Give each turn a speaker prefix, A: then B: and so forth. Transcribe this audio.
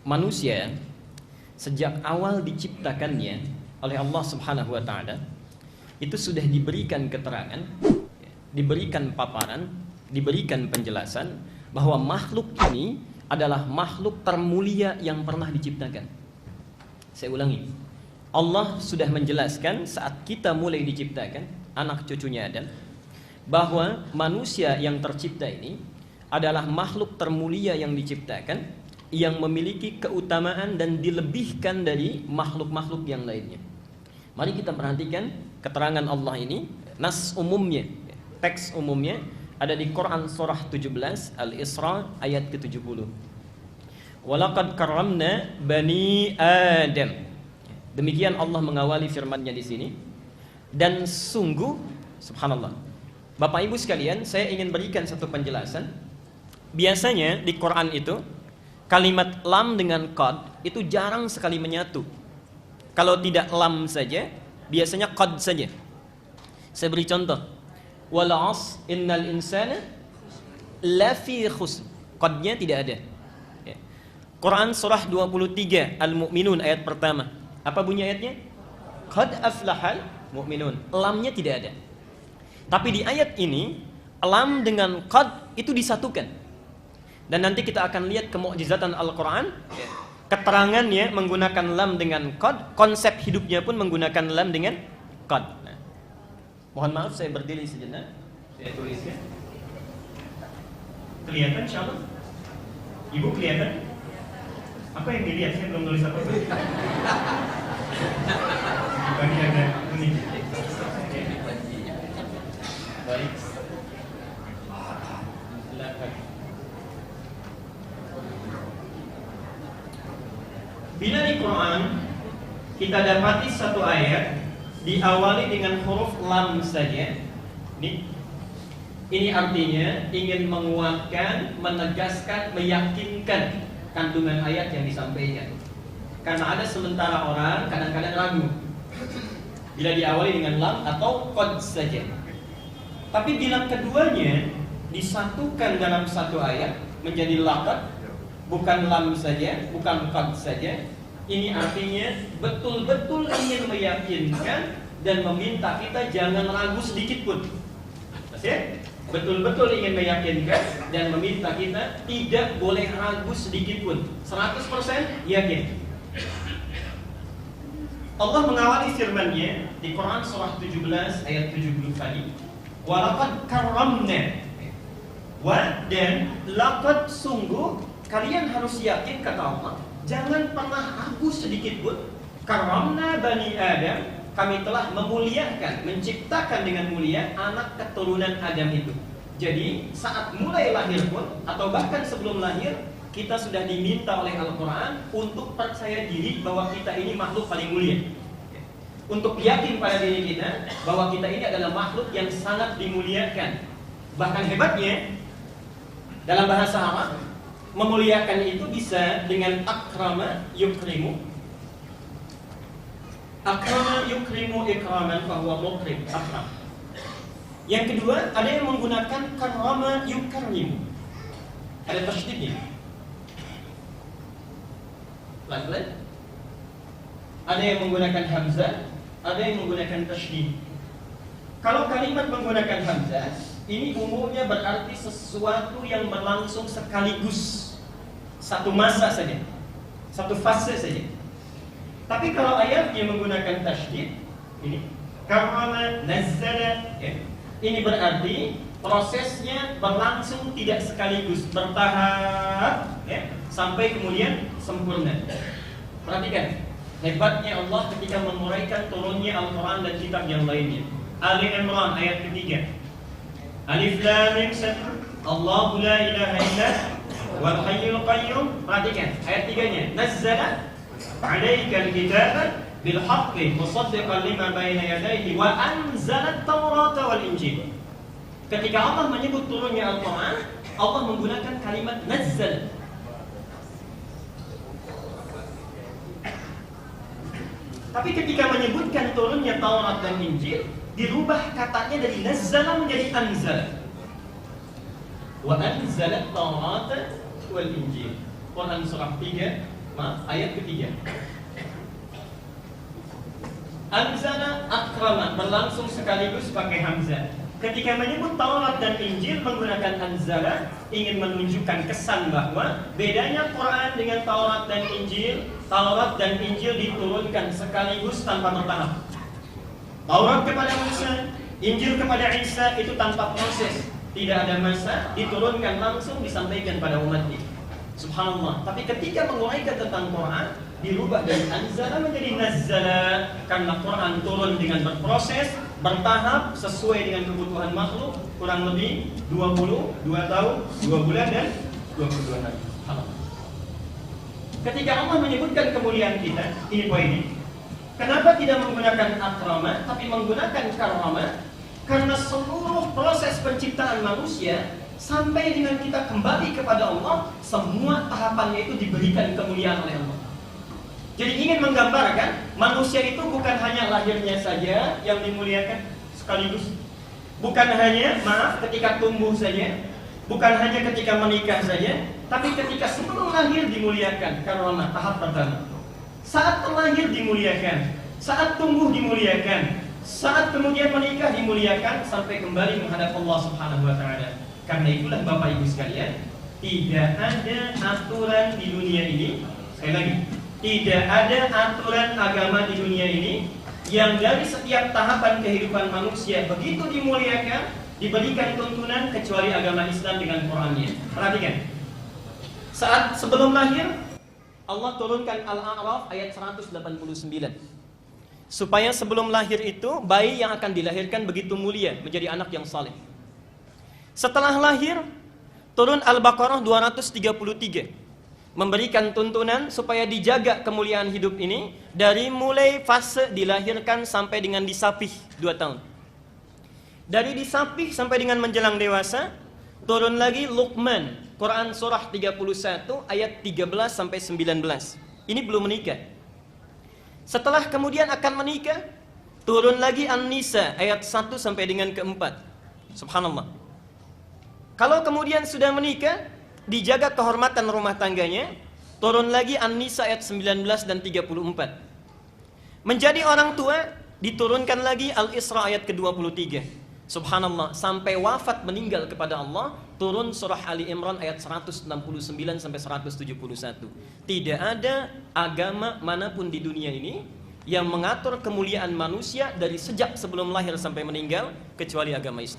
A: manusia sejak awal diciptakannya oleh Allah Subhanahu wa taala itu sudah diberikan keterangan, diberikan paparan, diberikan penjelasan bahwa makhluk ini adalah makhluk termulia yang pernah diciptakan. Saya ulangi. Allah sudah menjelaskan saat kita mulai diciptakan, anak cucunya Adam, bahwa manusia yang tercipta ini adalah makhluk termulia yang diciptakan, yang memiliki keutamaan dan dilebihkan dari makhluk-makhluk yang lainnya. Mari kita perhatikan keterangan Allah ini, nas umumnya, teks umumnya ada di Quran surah 17 Al-Isra ayat ke-70. Walaqad karramna bani Adam. Demikian Allah mengawali firman-Nya di sini. Dan sungguh, subhanallah, Bapak Ibu sekalian, saya ingin berikan satu penjelasan. Biasanya di Quran itu kalimat lam dengan qad itu jarang sekali menyatu. Kalau tidak lam saja, biasanya qad saja. Saya beri contoh. Wal 'asr innal insana lafi khusr. Qadnya tidak ada. Quran surah 23 Al-Mu'minun ayat pertama. Apa bunyi ayatnya? Qad aflahal mu'minun. Lamnya tidak ada. Tapi di ayat ini lam dengan qad itu disatukan. Dan nanti kita akan lihat kemukjizatan Al-Quran. Keterangannya menggunakan lam dengan qad, konsep hidupnya pun menggunakan lam dengan qad. Nah, mohon maaf saya berdiri sejenak. Saya tuliskan. Kelihatan insyaallah? Ibu kelihatan? Apa yang dilihat? Saya belum tulis apa-apa. Bagi agak unik. Baik. Bila di Quran kita dapati satu ayat diawali dengan huruf lam saja, ini artinya ingin menguatkan, menegaskan, meyakinkan kandungan ayat yang disampaikan. Karena ada sementara orang kadang-kadang ragu bila diawali dengan lam atau qad saja. Tapi bila keduanya disatukan dalam satu ayat menjadi laqad, bukan lam saja, bukan qad saja, ini artinya betul-betul ingin meyakinkan dan meminta kita jangan ragu sedikit pun. Ya? Betul-betul ingin meyakinkan dan meminta kita tidak boleh ragu sedikit pun. 100% yakin. Allah mengawali firman-Nya di Quran surah 17 ayat 70 tadi. Walaqad karramna. Wa dan laqad sungguh kalian harus yakin kata Allah, jangan pernah ragu sedikit pun. Karramna bani Adam, kami telah memuliakan, menciptakan dengan mulia anak keturunan Adam itu. Jadi saat mulai lahir pun atau bahkan sebelum lahir, kita sudah diminta oleh Al-Quran untuk percaya diri bahwa kita ini makhluk paling mulia. Untuk yakin pada diri kita bahwa kita ini adalah makhluk yang sangat dimuliakan. Bahkan hebatnya dalam bahasa Arab, memuliakan itu bisa dengan akrama yukrimu. Akrama yukrimu ikraman fahuwa mukrim, akram. Yang kedua, ada yang menggunakan karama yukrimu. Ada tasydidnya. Pelan-pelan. Ada yang menggunakan hamzah, ada yang menggunakan tasydid. Kalau kalimat menggunakan hamzah, ini umumnya berarti sesuatu yang berlangsung sekaligus, satu masa saja, satu fase saja. Tapi kalau ayatnya menggunakan tasydid, ini karama nazzala, ya, ini berarti prosesnya berlangsung tidak sekaligus, bertahap, ya, sampai kemudian sempurna. Perhatikan hebatnya Allah ketika menguraikan turunnya Al-Quran dan kitab yang lainnya. Ali Imran ayat ketiga. Alif Lam Mim Allahu la ilaha illa wal hayyul qayyum. Perhatikan ayat 3-nya. Nazzala 'alaikal kitaba bil haqqi musaddiqan lima baina yadayhi wa anzala at-taurata wal injil. Ketika Allah menyebut turunnya Al-Quran, Allah menggunakan kalimat nazzal. Tapi ketika menyebutkan turunnya Taurat dan Injil, dirubah katanya dari nazzala menjadi anzala. Wa anzala at-taurata wal injil. Quran surah 3 ayat ketiga. Anzala akrama berlangsung sekaligus pakai hamzah. Ketika menyebut Taurat dan Injil menggunakan anzala, ingin menunjukkan kesan bahwa bedanya Quran dengan Taurat dan Injil. Taurat dan Injil diturunkan sekaligus tanpa bertahap. Taurat kepada Musa, Injil kepada Isa itu tanpa proses, tidak ada masa, diturunkan langsung disampaikan pada umatnya. Subhanallah. Tapi ketika menguraikan tentang Quran, dirubah dari anzala menjadi nazzala, karena Quran turun dengan berproses, bertahap sesuai dengan kebutuhan makhluk, kurang lebih 22 tahun, 2 bulan dan 22 hari. Subhanallah. Ketika Allah menyebutkan kemuliaan kita, ini poinnya. Kenapa tidak menggunakan akrama tapi menggunakan karama? Karena seluruh proses penciptaan manusia sampai dengan kita kembali kepada Allah, semua tahapannya itu diberikan kemuliaan oleh Allah. Jadi ingin menggambarkan manusia itu bukan hanya lahirnya saja yang dimuliakan sekaligus, bukan hanya ketika tumbuh saja, bukan hanya ketika menikah saja, tapi ketika sebelum lahir dimuliakan. Karena tahap pertama, saat terlahir dimuliakan, saat tumbuh dimuliakan, saat kemudian menikah dimuliakan, sampai kembali menghadap Allah Subhanahu wa taala. Karena itulah Bapak Ibu sekalian, tidak ada aturan di dunia ini, sekali lagi, tidak ada aturan agama di dunia ini yang dari setiap tahapan kehidupan manusia begitu dimuliakan, diberikan tuntunan kecuali agama Islam dengan Qurannya. Perhatikan, saat sebelum lahir Allah turunkan Al-A'raf ayat 189, supaya sebelum lahir itu bayi yang akan dilahirkan begitu mulia, menjadi anak yang saleh. Setelah lahir turun Al-Baqarah 233, memberikan tuntunan supaya dijaga kemuliaan hidup ini dari mulai fase dilahirkan sampai dengan disapih 2 tahun. Dari disapih sampai dengan menjelang dewasa, turun lagi Luqman, Quran surah 31 ayat 13 sampai 19. Ini belum menikah. Setelah kemudian akan menikah, turun lagi An-Nisa ayat 1 sampai dengan ke-4. Subhanallah. Kalau kemudian sudah menikah, dijaga kehormatan rumah tangganya, turun lagi An-Nisa ayat 19 dan 34. Menjadi orang tua, diturunkan lagi Al-Isra ayat ke-23. Subhanallah, sampai wafat meninggal kepada Allah, turun surah Ali Imran ayat 169 sampai 171. Tidak ada agama manapun di dunia ini yang mengatur kemuliaan manusia dari sejak sebelum lahir sampai meninggal kecuali agama Islam.